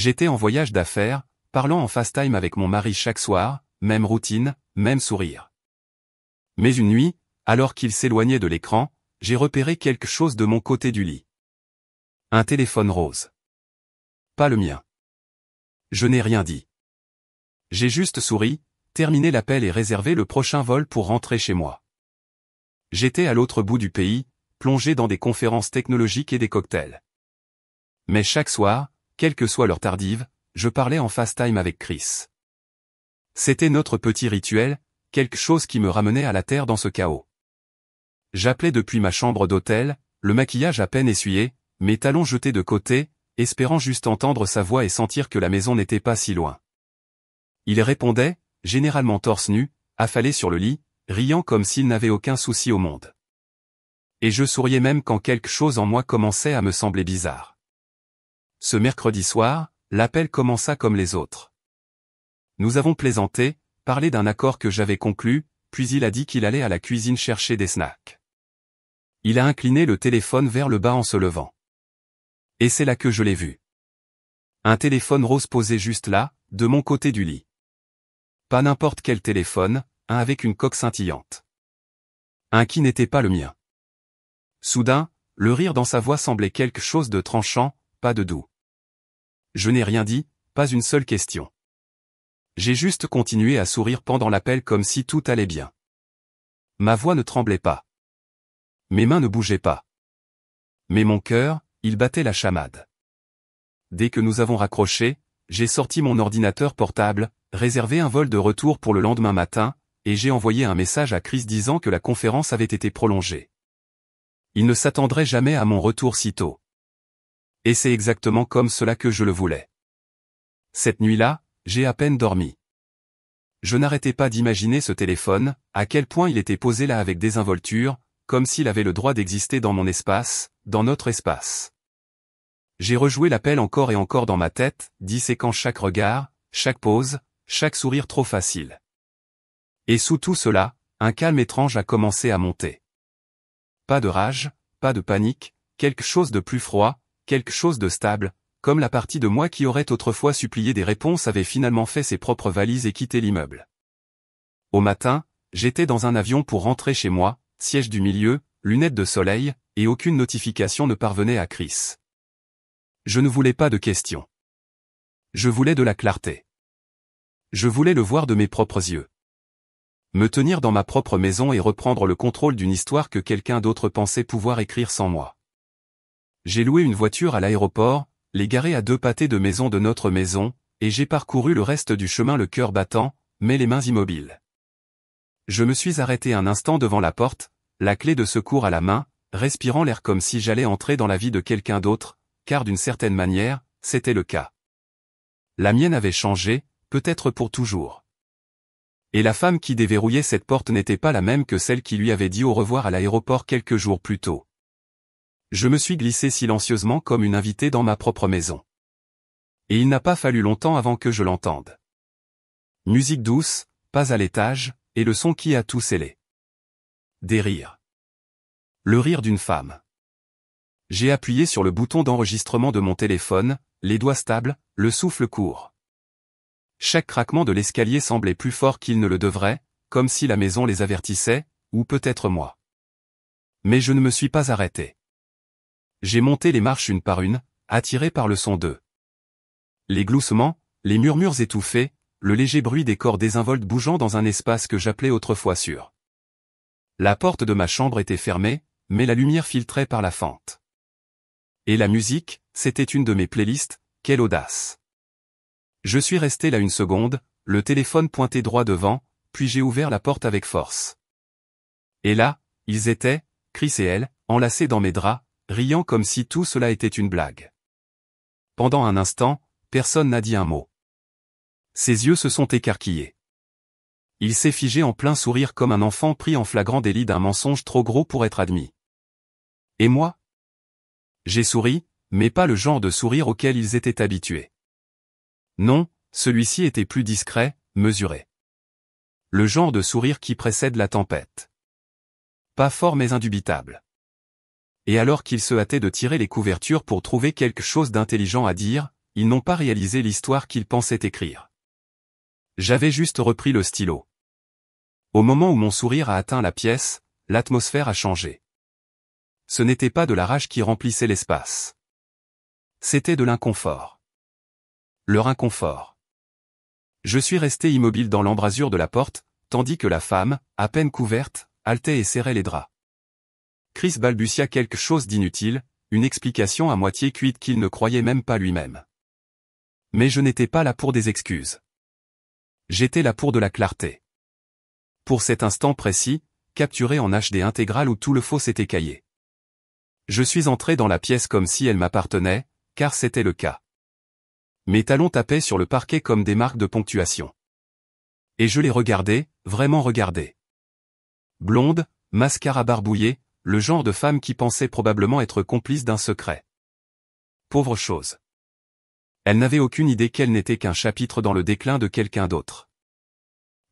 J'étais en voyage d'affaires, parlant en FaceTime avec mon mari chaque soir, même routine, même sourire. Mais une nuit, alors qu'il s'éloignait de l'écran, j'ai repéré quelque chose de mon côté du lit. Un téléphone rose. Pas le mien. Je n'ai rien dit. J'ai juste souri, terminé l'appel et réservé le prochain vol pour rentrer chez moi. J'étais à l'autre bout du pays, plongé dans des conférences technologiques et des cocktails. Mais chaque soir, quelle que soit l'heure tardive, je parlais en FaceTime avec Chris. C'était notre petit rituel, quelque chose qui me ramenait à la terre dans ce chaos. J'appelais depuis ma chambre d'hôtel, le maquillage à peine essuyé, mes talons jetés de côté, espérant juste entendre sa voix et sentir que la maison n'était pas si loin. Il répondait, généralement torse nu, affalé sur le lit, riant comme s'il n'avait aucun souci au monde. Et je souriais même quand quelque chose en moi commençait à me sembler bizarre. Ce mercredi soir, l'appel commença comme les autres. Nous avons plaisanté, parlé d'un accord que j'avais conclu, puis il a dit qu'il allait à la cuisine chercher des snacks. Il a incliné le téléphone vers le bas en se levant. Et c'est là que je l'ai vu. Un téléphone rose posé juste là, de mon côté du lit. Pas n'importe quel téléphone, un avec une coque scintillante. Un qui n'était pas le mien. Soudain, le rire dans sa voix semblait quelque chose de tranchant, pas de doux. Je n'ai rien dit, pas une seule question. J'ai juste continué à sourire pendant l'appel comme si tout allait bien. Ma voix ne tremblait pas. Mes mains ne bougeaient pas. Mais mon cœur, il battait la chamade. Dès que nous avons raccroché, j'ai sorti mon ordinateur portable, réservé un vol de retour pour le lendemain matin, et j'ai envoyé un message à Chris disant que la conférence avait été prolongée. Il ne s'attendrait jamais à mon retour si tôt. Et c'est exactement comme cela que je le voulais. Cette nuit-là, j'ai à peine dormi. Je n'arrêtais pas d'imaginer ce téléphone, à quel point il était posé là avec désinvolture, comme s'il avait le droit d'exister dans mon espace, dans notre espace. J'ai rejoué l'appel encore et encore dans ma tête, disséquant chaque regard, chaque pause, chaque sourire trop facile. Et sous tout cela, un calme étrange a commencé à monter. Pas de rage, pas de panique, quelque chose de plus froid, quelque chose de stable, comme la partie de moi qui aurait autrefois supplié des réponses avait finalement fait ses propres valises et quitté l'immeuble. Au matin, j'étais dans un avion pour rentrer chez moi, siège du milieu, lunettes de soleil, et aucune notification ne parvenait à Chris. Je ne voulais pas de questions. Je voulais de la clarté. Je voulais le voir de mes propres yeux. Me tenir dans ma propre maison et reprendre le contrôle d'une histoire que quelqu'un d'autre pensait pouvoir écrire sans moi. J'ai loué une voiture à l'aéroport, l'ai garée à 2 pâtés de maison de notre maison, et j'ai parcouru le reste du chemin le cœur battant, mais les mains immobiles. Je me suis arrêté un instant devant la porte, la clé de secours à la main, respirant l'air comme si j'allais entrer dans la vie de quelqu'un d'autre, car d'une certaine manière, c'était le cas. La mienne avait changé, peut-être pour toujours. Et la femme qui déverrouillait cette porte n'était pas la même que celle qui lui avait dit au revoir à l'aéroport quelques jours plus tôt. Je me suis glissé silencieusement comme une invitée dans ma propre maison. Et il n'a pas fallu longtemps avant que je l'entende. Musique douce, pas à l'étage, et le son qui a tout scellé. Des rires. Le rire d'une femme. J'ai appuyé sur le bouton d'enregistrement de mon téléphone, les doigts stables, le souffle court. Chaque craquement de l'escalier semblait plus fort qu'il ne le devrait, comme si la maison les avertissait, ou peut-être moi. Mais je ne me suis pas arrêté. J'ai monté les marches une par une, attiré par le son d'eux. Les gloussements, les murmures étouffés, le léger bruit des corps désinvoltes bougeant dans un espace que j'appelais autrefois sûr. La porte de ma chambre était fermée, mais la lumière filtrait par la fente. Et la musique, c'était une de mes playlists, quelle audace. Je suis resté là une seconde, le téléphone pointé droit devant, puis j'ai ouvert la porte avec force. Et là, ils étaient, Chris et elle, enlacés dans mes draps, riant comme si tout cela était une blague. Pendant un instant, personne n'a dit un mot. Ses yeux se sont écarquillés. Il s'est figé en plein sourire comme un enfant pris en flagrant délit d'un mensonge trop gros pour être admis. Et moi? J'ai souri, mais pas le genre de sourire auquel ils étaient habitués. Non, celui-ci était plus discret, mesuré. Le genre de sourire qui précède la tempête. Pas fort mais indubitable. Et alors qu'il se hâtait de tirer les couvertures pour trouver quelque chose d'intelligent à dire, ils n'ont pas réalisé l'histoire qu'ils pensaient écrire. J'avais juste repris le stylo. Au moment où mon sourire a atteint la pièce, l'atmosphère a changé. Ce n'était pas de la rage qui remplissait l'espace. C'était de l'inconfort. Leur inconfort. Je suis resté immobile dans l'embrasure de la porte, tandis que la femme, à peine couverte, haletait et serrait les draps. Chris balbutia quelque chose d'inutile, une explication à moitié cuite qu'il ne croyait même pas lui-même. Mais je n'étais pas là pour des excuses. J'étais là pour de la clarté. Pour cet instant précis, capturé en HD intégrale où tout le faux s'était écaillé. Je suis entré dans la pièce comme si elle m'appartenait, car c'était le cas. Mes talons tapaient sur le parquet comme des marques de ponctuation. Et je les regardais, vraiment regardais. Blonde, mascara barbouillé, le genre de femme qui pensait probablement être complice d'un secret. Pauvre chose. Elle n'avait aucune idée qu'elle n'était qu'un chapitre dans le déclin de quelqu'un d'autre.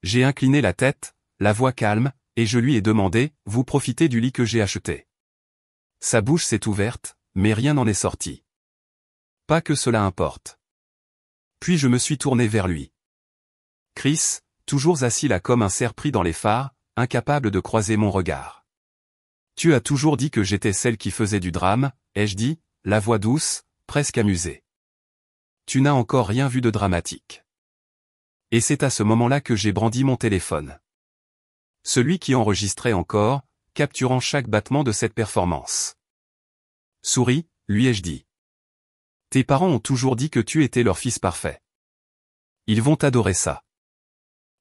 J'ai incliné la tête, la voix calme, et je lui ai demandé, « Vous profitez du lit que j'ai acheté ?» Sa bouche s'est ouverte, mais rien n'en est sorti. Pas que cela importe. Puis je me suis tourné vers lui. Chris, toujours assis là comme un cerf pris dans les phares, incapable de croiser mon regard. Tu as toujours dit que j'étais celle qui faisait du drame, ai-je dit, la voix douce, presque amusée. Tu n'as encore rien vu de dramatique. Et c'est à ce moment-là que j'ai brandi mon téléphone. Celui qui enregistrait encore, capturant chaque battement de cette performance. Souris, lui ai-je dit. Tes parents ont toujours dit que tu étais leur fils parfait. Ils vont adorer ça.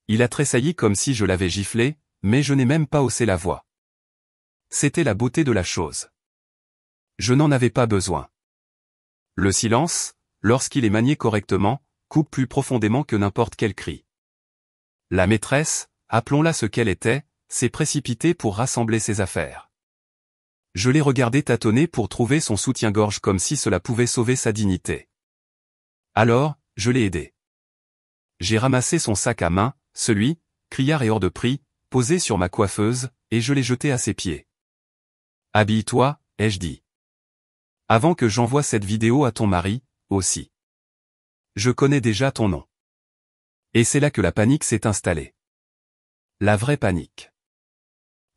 Il a tressailli comme si je l'avais giflé, mais je n'ai même pas haussé la voix. C'était la beauté de la chose. Je n'en avais pas besoin. Le silence, lorsqu'il est manié correctement, coupe plus profondément que n'importe quel cri. La maîtresse, appelons-la ce qu'elle était, s'est précipitée pour rassembler ses affaires. Je l'ai regardé tâtonner pour trouver son soutien-gorge comme si cela pouvait sauver sa dignité. Alors, je l'ai aidé. J'ai ramassé son sac à main, celui, criard et hors de prix, posé sur ma coiffeuse, et je l'ai jeté à ses pieds. Habille-toi, ai-je dit. Avant que j'envoie cette vidéo à ton mari, aussi. Je connais déjà ton nom. Et c'est là que la panique s'est installée. La vraie panique.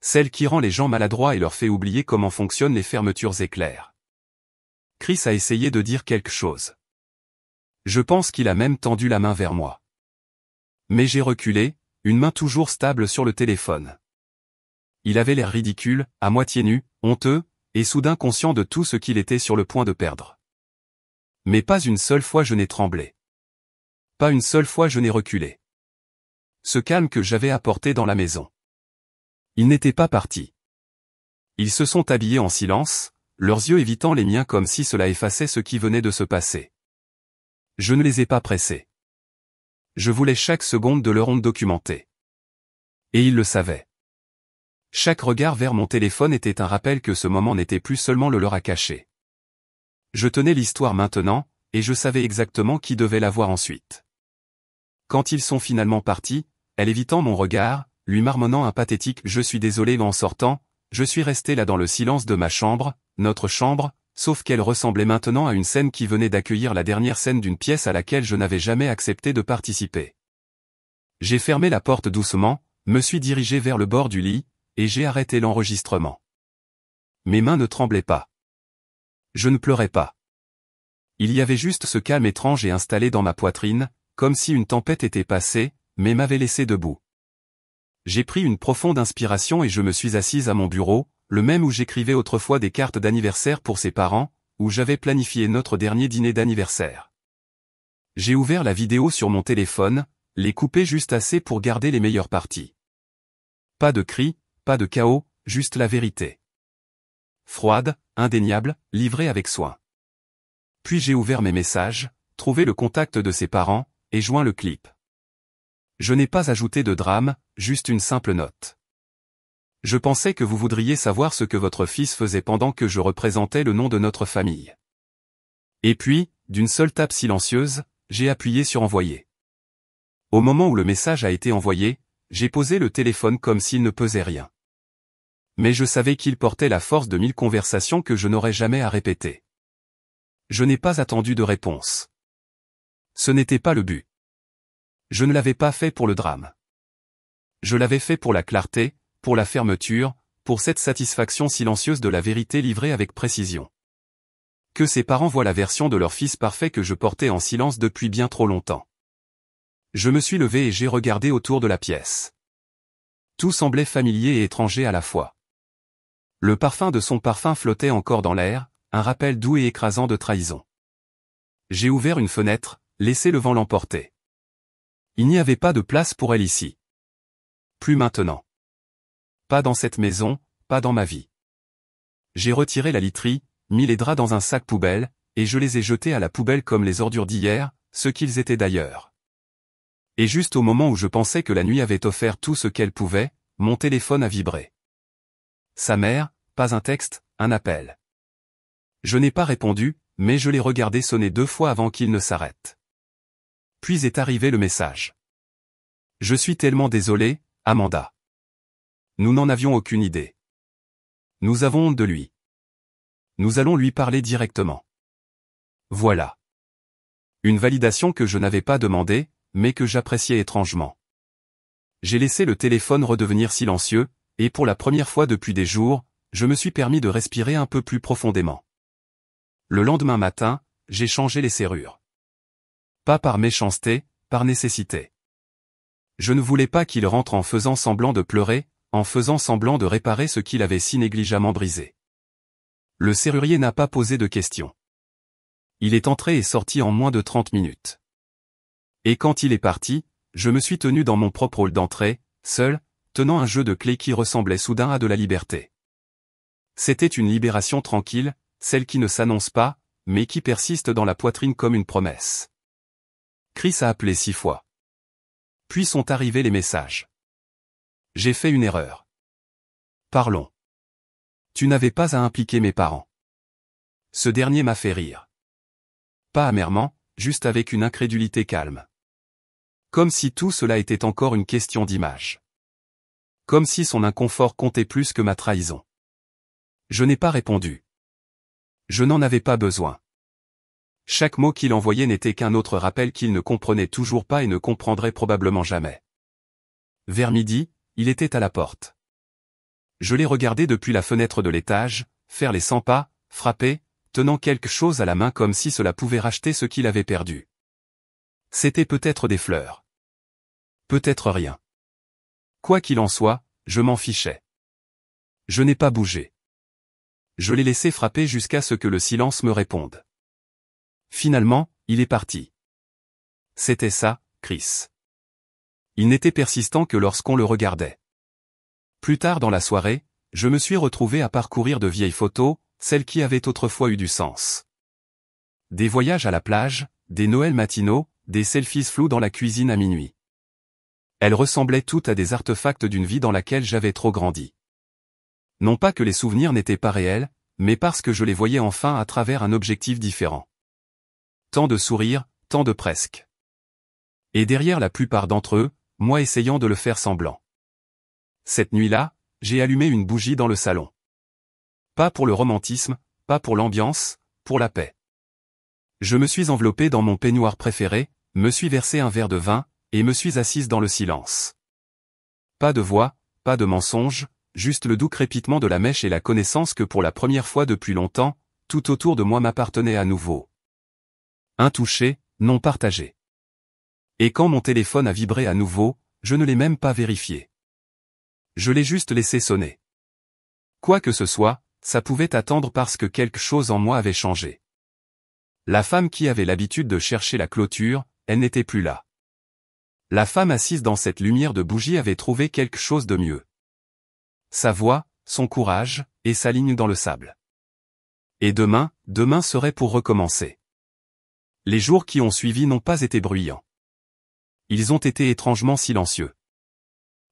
Celle qui rend les gens maladroits et leur fait oublier comment fonctionnent les fermetures éclairs. Chris a essayé de dire quelque chose. Je pense qu'il a même tendu la main vers moi. Mais j'ai reculé, une main toujours stable sur le téléphone. Il avait l'air ridicule, à moitié nu, honteux, et soudain conscient de tout ce qu'il était sur le point de perdre. Mais pas une seule fois je n'ai tremblé. Pas une seule fois je n'ai reculé. Ce calme que j'avais apporté dans la maison. Ils n'étaient pas partis. Ils se sont habillés en silence, leurs yeux évitant les miens comme si cela effaçait ce qui venait de se passer. Je ne les ai pas pressés. Je voulais chaque seconde de leur honte documentée. Et ils le savaient. Chaque regard vers mon téléphone était un rappel que ce moment n'était plus seulement le leur à cacher. Je tenais l'histoire maintenant, et je savais exactement qui devait la voir ensuite. Quand ils sont finalement partis, elle évitant mon regard, lui marmonnant un pathétique « Je suis désolé » en sortant, je suis resté là dans le silence de ma chambre, notre chambre, sauf qu'elle ressemblait maintenant à une scène qui venait d'accueillir la dernière scène d'une pièce à laquelle je n'avais jamais accepté de participer. J'ai fermé la porte doucement, me suis dirigé vers le bord du lit, et j'ai arrêté l'enregistrement. Mes mains ne tremblaient pas. Je ne pleurais pas. Il y avait juste ce calme étrange et installé dans ma poitrine, comme si une tempête était passée, mais m'avait laissé debout. J'ai pris une profonde inspiration et je me suis assise à mon bureau, le même où j'écrivais autrefois des cartes d'anniversaire pour ses parents, où j'avais planifié notre dernier dîner d'anniversaire. J'ai ouvert la vidéo sur mon téléphone, les coupé juste assez pour garder les meilleures parties. Pas de cris, pas de chaos, juste la vérité. Froide, indéniable, livrée avec soin. Puis j'ai ouvert mes messages, trouvé le contact de ses parents, et joint le clip. Je n'ai pas ajouté de drame, juste une simple note. Je pensais que vous voudriez savoir ce que votre fils faisait pendant que je représentais le nom de notre famille. Et puis, d'une seule tape silencieuse, j'ai appuyé sur envoyer. Au moment où le message a été envoyé, j'ai posé le téléphone comme s'il ne pesait rien. Mais je savais qu'il portait la force de 1000 conversations que je n'aurais jamais à répéter. Je n'ai pas attendu de réponse. Ce n'était pas le but. Je ne l'avais pas fait pour le drame. Je l'avais fait pour la clarté, pour la fermeture, pour cette satisfaction silencieuse de la vérité livrée avec précision. Que ses parents voient la version de leur fils parfait que je portais en silence depuis bien trop longtemps. Je me suis levé et j'ai regardé autour de la pièce. Tout semblait familier et étranger à la fois. Le parfum de son parfum flottait encore dans l'air, un rappel doux et écrasant de trahison. J'ai ouvert une fenêtre, laissé le vent l'emporter. Il n'y avait pas de place pour elle ici. Plus maintenant. Pas dans cette maison, pas dans ma vie. J'ai retiré la literie, mis les draps dans un sac poubelle, et je les ai jetés à la poubelle comme les ordures d'hier, ce qu'ils étaient d'ailleurs. Et juste au moment où je pensais que la nuit avait offert tout ce qu'elle pouvait, mon téléphone a vibré. Sa mère, pas un texte, un appel. Je n'ai pas répondu, mais je l'ai regardé sonner 2 fois avant qu'il ne s'arrête. Puis est arrivé le message. Je suis tellement désolé, Amanda. Nous n'en avions aucune idée. Nous avons honte de lui. Nous allons lui parler directement. Voilà. Une validation que je n'avais pas demandée, mais que j'appréciais étrangement. J'ai laissé le téléphone redevenir silencieux, et pour la première fois depuis des jours, je me suis permis de respirer un peu plus profondément. Le lendemain matin, j'ai changé les serrures. Pas par méchanceté, par nécessité. Je ne voulais pas qu'il rentre en faisant semblant de pleurer, en faisant semblant de réparer ce qu'il avait si négligemment brisé. Le serrurier n'a pas posé de questions. Il est entré et sorti en moins de 30 minutes. Et quand il est parti, je me suis tenu dans mon propre hall d'entrée, seul, tenant un jeu de clés qui ressemblait soudain à de la liberté. C'était une libération tranquille, celle qui ne s'annonce pas, mais qui persiste dans la poitrine comme une promesse. Chris a appelé 6 fois. Puis sont arrivés les messages. J'ai fait une erreur. Parlons. Tu n'avais pas à impliquer mes parents. Ce dernier m'a fait rire. Pas amèrement, juste avec une incrédulité calme. Comme si tout cela était encore une question d'image. Comme si son inconfort comptait plus que ma trahison. Je n'ai pas répondu. Je n'en avais pas besoin. Chaque mot qu'il envoyait n'était qu'un autre rappel qu'il ne comprenait toujours pas et ne comprendrait probablement jamais. Vers midi, il était à la porte. Je l'ai regardé depuis la fenêtre de l'étage, faire les 100 pas, frapper, tenant quelque chose à la main comme si cela pouvait racheter ce qu'il avait perdu. C'était peut-être des fleurs. Peut-être rien. Quoi qu'il en soit, je m'en fichais. Je n'ai pas bougé. Je l'ai laissé frapper jusqu'à ce que le silence me réponde. Finalement, il est parti. C'était ça, Chris. Il n'était persistant que lorsqu'on le regardait. Plus tard dans la soirée, je me suis retrouvé à parcourir de vieilles photos, celles qui avaient autrefois eu du sens. Des voyages à la plage, des Noëls matinaux, des selfies flous dans la cuisine à minuit. Elles ressemblaient toutes à des artefacts d'une vie dans laquelle j'avais trop grandi. Non pas que les souvenirs n'étaient pas réels, mais parce que je les voyais enfin à travers un objectif différent. Tant de sourires, tant de presque. Et derrière la plupart d'entre eux, moi essayant de le faire semblant. Cette nuit-là, j'ai allumé une bougie dans le salon. Pas pour le romantisme, pas pour l'ambiance, pour la paix. Je me suis enveloppé dans mon peignoir préféré, me suis versé un verre de vin, et me suis assise dans le silence. Pas de voix, pas de mensonge, juste le doux crépitement de la mèche et la connaissance que pour la première fois depuis longtemps, tout autour de moi m'appartenait à nouveau. Intouché, non partagé. Et quand mon téléphone a vibré à nouveau, je ne l'ai même pas vérifié. Je l'ai juste laissé sonner. Quoi que ce soit, ça pouvait attendre parce que quelque chose en moi avait changé. La femme qui avait l'habitude de chercher la clôture, elle n'était plus là. La femme assise dans cette lumière de bougie avait trouvé quelque chose de mieux. Sa voix, son courage, et sa ligne dans le sable. Et demain serait pour recommencer. Les jours qui ont suivi n'ont pas été bruyants. Ils ont été étrangement silencieux.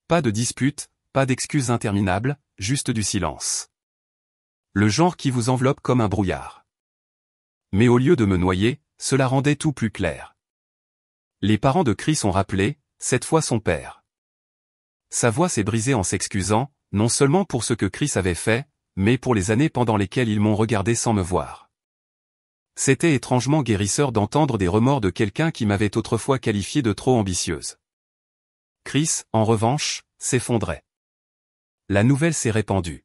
Pas de disputes, pas d'excuses interminables, juste du silence. Le genre qui vous enveloppe comme un brouillard. Mais au lieu de me noyer, cela rendait tout plus clair. Les parents de Chris ont rappelé, cette fois son père. Sa voix s'est brisée en s'excusant, non seulement pour ce que Chris avait fait, mais pour les années pendant lesquelles ils m'ont regardé sans me voir. C'était étrangement guérisseur d'entendre des remords de quelqu'un qui m'avait autrefois qualifié de trop ambitieuse. Chris, en revanche, s'effondrait. La nouvelle s'est répandue.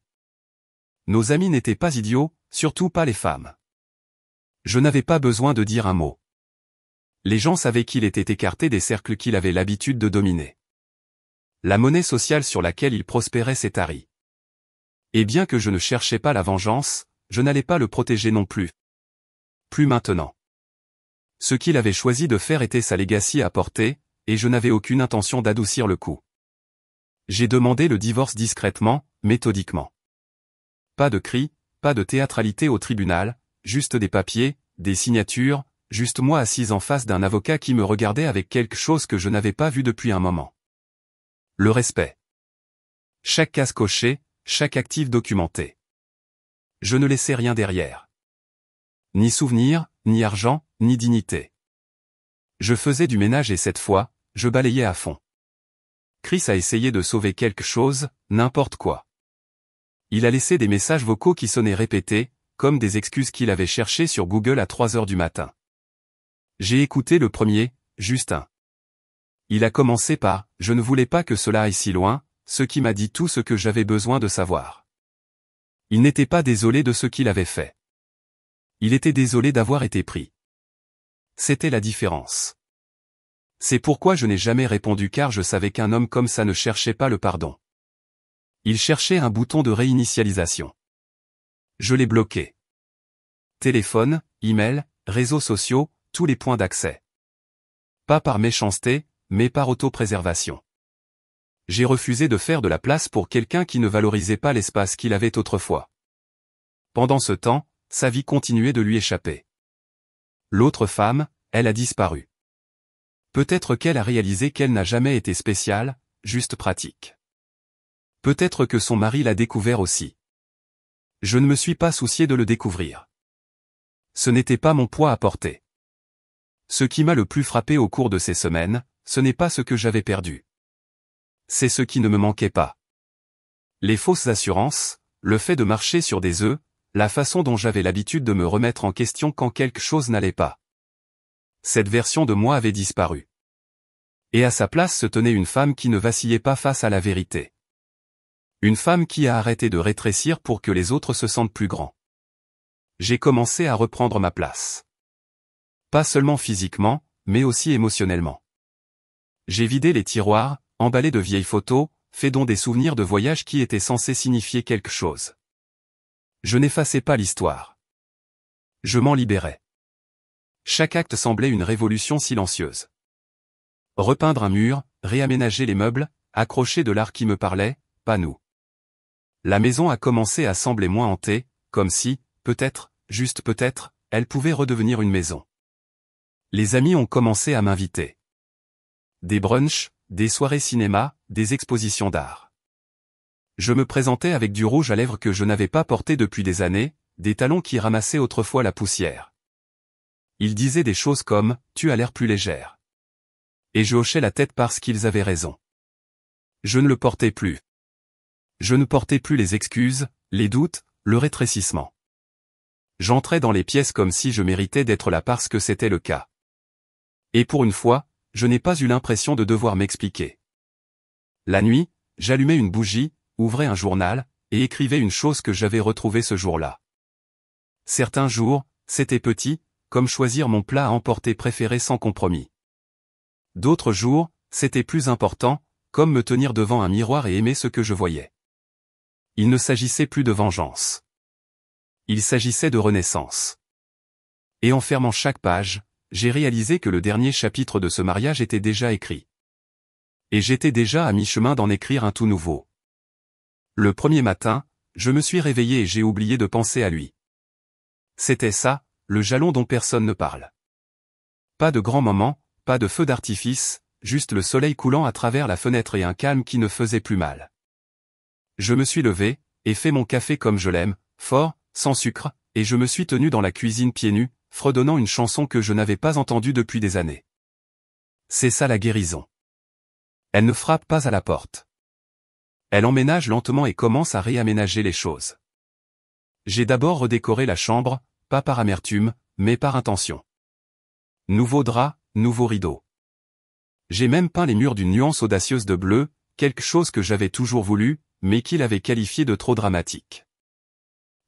Nos amis n'étaient pas idiots, surtout pas les femmes. Je n'avais pas besoin de dire un mot. Les gens savaient qu'il était écarté des cercles qu'il avait l'habitude de dominer. La monnaie sociale sur laquelle il prospérait s'est tarie. Et bien que je ne cherchais pas la vengeance, je n'allais pas le protéger non plus. Plus maintenant. Ce qu'il avait choisi de faire était sa legacy à porter, et je n'avais aucune intention d'adoucir le coup. J'ai demandé le divorce discrètement, méthodiquement. Pas de cris, pas de théâtralité au tribunal, juste des papiers, des signatures, juste moi assise en face d'un avocat qui me regardait avec quelque chose que je n'avais pas vu depuis un moment. Le respect. Chaque case cochée, chaque actif documenté. Je ne laissais rien derrière. Ni souvenir, ni argent, ni dignité. Je faisais du ménage et cette fois, je balayais à fond. Chris a essayé de sauver quelque chose, n'importe quoi. Il a laissé des messages vocaux qui sonnaient répétés, comme des excuses qu'il avait cherchées sur Google à 3 heures du matin. J'ai écouté le premier, Justin. Il a commencé par « Je ne voulais pas que cela aille si loin », ce qui m'a dit tout ce que j'avais besoin de savoir. Il n'était pas désolé de ce qu'il avait fait. Il était désolé d'avoir été pris. C'était la différence. C'est pourquoi je n'ai jamais répondu car je savais qu'un homme comme ça ne cherchait pas le pardon. Il cherchait un bouton de réinitialisation. Je l'ai bloqué. Téléphone, email, réseaux sociaux, tous les points d'accès. Pas par méchanceté, mais par autopréservation. J'ai refusé de faire de la place pour quelqu'un qui ne valorisait pas l'espace qu'il avait autrefois. Pendant ce temps, sa vie continuait de lui échapper. L'autre femme, elle a disparu. Peut-être qu'elle a réalisé qu'elle n'a jamais été spéciale, juste pratique. Peut-être que son mari l'a découvert aussi. Je ne me suis pas soucié de le découvrir. Ce n'était pas mon poids à porter. Ce qui m'a le plus frappé au cours de ces semaines, ce n'est pas ce que j'avais perdu. C'est ce qui ne me manquait pas. Les fausses assurances, le fait de marcher sur des œufs, la façon dont j'avais l'habitude de me remettre en question quand quelque chose n'allait pas. Cette version de moi avait disparu. Et à sa place se tenait une femme qui ne vacillait pas face à la vérité. Une femme qui a arrêté de rétrécir pour que les autres se sentent plus grands. J'ai commencé à reprendre ma place. Pas seulement physiquement, mais aussi émotionnellement. J'ai vidé les tiroirs, emballé de vieilles photos, fait don des souvenirs de voyages qui étaient censés signifier quelque chose. Je n'effaçais pas l'histoire. Je m'en libérais. Chaque acte semblait une révolution silencieuse. Repeindre un mur, réaménager les meubles, accrocher de l'art qui me parlait, pas nous. La maison a commencé à sembler moins hantée, comme si, peut-être, juste peut-être, elle pouvait redevenir une maison. Les amis ont commencé à m'inviter. Des brunchs, des soirées cinéma, des expositions d'art. Je me présentais avec du rouge à lèvres que je n'avais pas porté depuis des années, des talons qui ramassaient autrefois la poussière. Ils disaient des choses comme « Tu as l'air plus légère ». Et je hochais la tête parce qu'ils avaient raison. Je ne le portais plus. Je ne portais plus les excuses, les doutes, le rétrécissement. J'entrais dans les pièces comme si je méritais d'être là parce que c'était le cas. Et pour une fois, je n'ai pas eu l'impression de devoir m'expliquer. La nuit, j'allumais une bougie, ouvrais un journal, et écrivais une chose que j'avais retrouvée ce jour-là. Certains jours, c'était petit, comme choisir mon plat à emporter préféré sans compromis. D'autres jours, c'était plus important, comme me tenir devant un miroir et aimer ce que je voyais. Il ne s'agissait plus de vengeance. Il s'agissait de renaissance. Et en fermant chaque page, j'ai réalisé que le dernier chapitre de ce mariage était déjà écrit. Et j'étais déjà à mi-chemin d'en écrire un tout nouveau. Le premier matin, je me suis réveillé et j'ai oublié de penser à lui. C'était ça, le jalon dont personne ne parle. Pas de grands moments, pas de feu d'artifice, juste le soleil coulant à travers la fenêtre et un calme qui ne faisait plus mal. Je me suis levé, et fait mon café comme je l'aime, fort, sans sucre, et je me suis tenu dans la cuisine pieds nus, fredonnant une chanson que je n'avais pas entendue depuis des années. C'est ça la guérison. Elle ne frappe pas à la porte. Elle emménage lentement et commence à réaménager les choses. J'ai d'abord redécoré la chambre, pas par amertume, mais par intention. Nouveau drap, nouveau rideau. J'ai même peint les murs d'une nuance audacieuse de bleu, quelque chose que j'avais toujours voulu, mais qu'il avait qualifié de trop dramatique.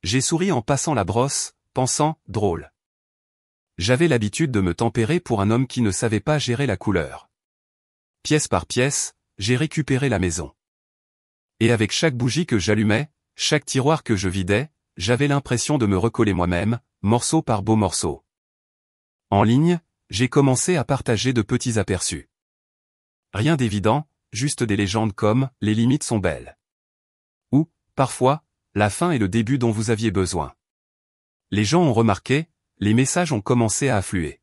J'ai souri en passant la brosse, pensant, drôle. J'avais l'habitude de me tempérer pour un homme qui ne savait pas gérer la couleur. Pièce par pièce, j'ai récupéré la maison. Et avec chaque bougie que j'allumais, chaque tiroir que je vidais, j'avais l'impression de me recoller moi-même, morceau par beau morceau. En ligne, j'ai commencé à partager de petits aperçus. Rien d'évident, juste des légendes comme « les limites sont belles ». Ou, parfois, la fin est le début dont vous aviez besoin. Les gens ont remarqué, les messages ont commencé à affluer.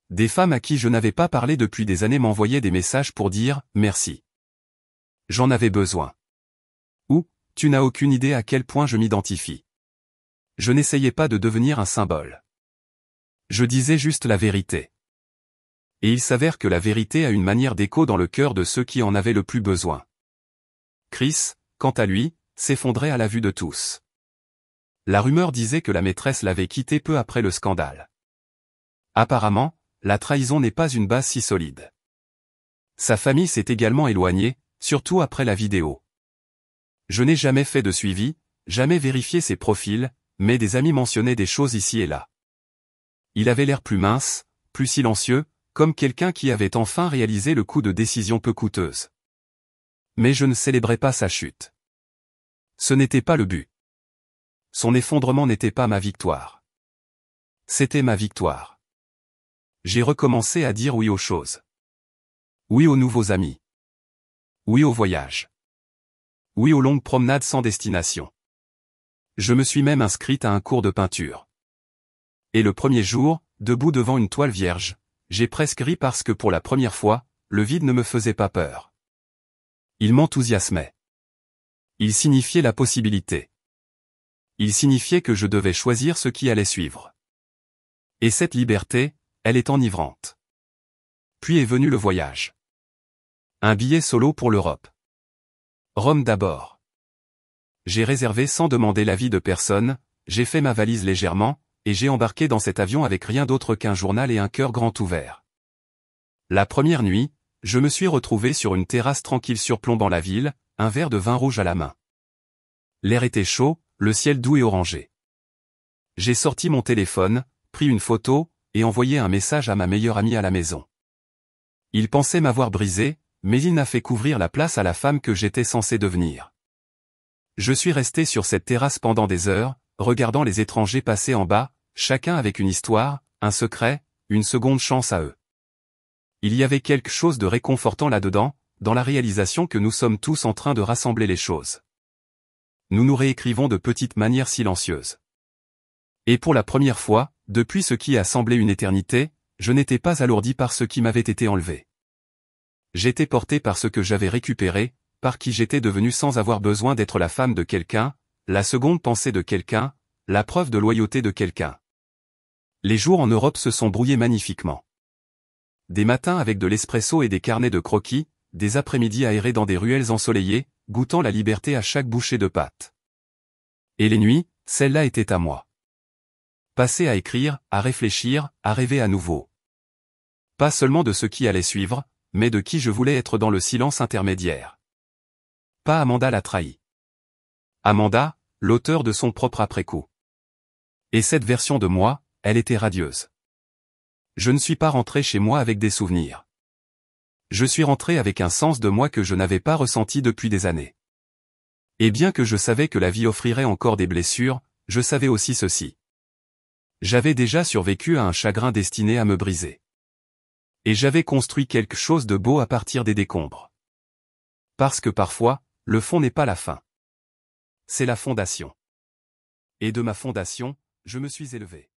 Des femmes à qui je n'avais pas parlé depuis des années m'envoyaient des messages pour dire « merci ». J'en avais besoin. Ou, tu n'as aucune idée à quel point je m'identifie. Je n'essayais pas de devenir un symbole. Je disais juste la vérité. Et il s'avère que la vérité a une manière d'écho dans le cœur de ceux qui en avaient le plus besoin. Chris, quant à lui, s'effondrait à la vue de tous. La rumeur disait que la maîtresse l'avait quitté peu après le scandale. Apparemment, la trahison n'est pas une base si solide. Sa famille s'est également éloignée, surtout après la vidéo. Je n'ai jamais fait de suivi, jamais vérifié ses profils, mais des amis mentionnaient des choses ici et là. Il avait l'air plus mince, plus silencieux, comme quelqu'un qui avait enfin réalisé le coup de décision peu coûteuse. Mais je ne célébrais pas sa chute. Ce n'était pas le but. Son effondrement n'était pas ma victoire. C'était ma victoire. J'ai recommencé à dire oui aux choses. Oui aux nouveaux amis. Oui au voyage. Oui aux longues promenades sans destination. Je me suis même inscrite à un cours de peinture. Et le premier jour, debout devant une toile vierge, j'ai presque ri parce que pour la première fois, le vide ne me faisait pas peur. Il m'enthousiasmait. Il signifiait la possibilité. Il signifiait que je devais choisir ce qui allait suivre. Et cette liberté, elle est enivrante. Puis est venu le voyage. Un billet solo pour l'Europe. Rome d'abord. J'ai réservé sans demander l'avis de personne, j'ai fait ma valise légèrement, et j'ai embarqué dans cet avion avec rien d'autre qu'un journal et un cœur grand ouvert. La première nuit, je me suis retrouvé sur une terrasse tranquille surplombant la ville, un verre de vin rouge à la main. L'air était chaud, le ciel doux et orangé. J'ai sorti mon téléphone, pris une photo, et envoyé un message à ma meilleure amie à la maison. Il pensait m'avoir brisé, mais il n'a fait qu'ouvrir la place à la femme que j'étais censé devenir. Je suis resté sur cette terrasse pendant des heures, regardant les étrangers passer en bas, chacun avec une histoire, un secret, une seconde chance à eux. Il y avait quelque chose de réconfortant là-dedans, dans la réalisation que nous sommes tous en train de rassembler les choses. Nous nous réécrivons de petites manières silencieuses. Et pour la première fois, depuis ce qui a semblé une éternité, je n'étais pas alourdi par ce qui m'avait été enlevé. J'étais porté par ce que j'avais récupéré, par qui j'étais devenu sans avoir besoin d'être la femme de quelqu'un, la seconde pensée de quelqu'un, la preuve de loyauté de quelqu'un. Les jours en Europe se sont brouillés magnifiquement. Des matins avec de l'espresso et des carnets de croquis, des après-midi aérés dans des ruelles ensoleillées, goûtant la liberté à chaque bouchée de pâte. Et les nuits, celle-là était à moi. Passer à écrire, à réfléchir, à rêver à nouveau. Pas seulement de ce qui allait suivre, mais de qui je voulais être dans le silence intermédiaire. Pas Amanda l'a trahi. Amanda, l'auteur de son propre après-coup. Et cette version de moi, elle était radieuse. Je ne suis pas rentré chez moi avec des souvenirs. Je suis rentré avec un sens de moi que je n'avais pas ressenti depuis des années. Et bien que je savais que la vie offrirait encore des blessures, je savais aussi ceci. J'avais déjà survécu à un chagrin destiné à me briser. Et j'avais construit quelque chose de beau à partir des décombres. Parce que parfois, le fond n'est pas la fin. C'est la fondation. Et de ma fondation, je me suis élevé.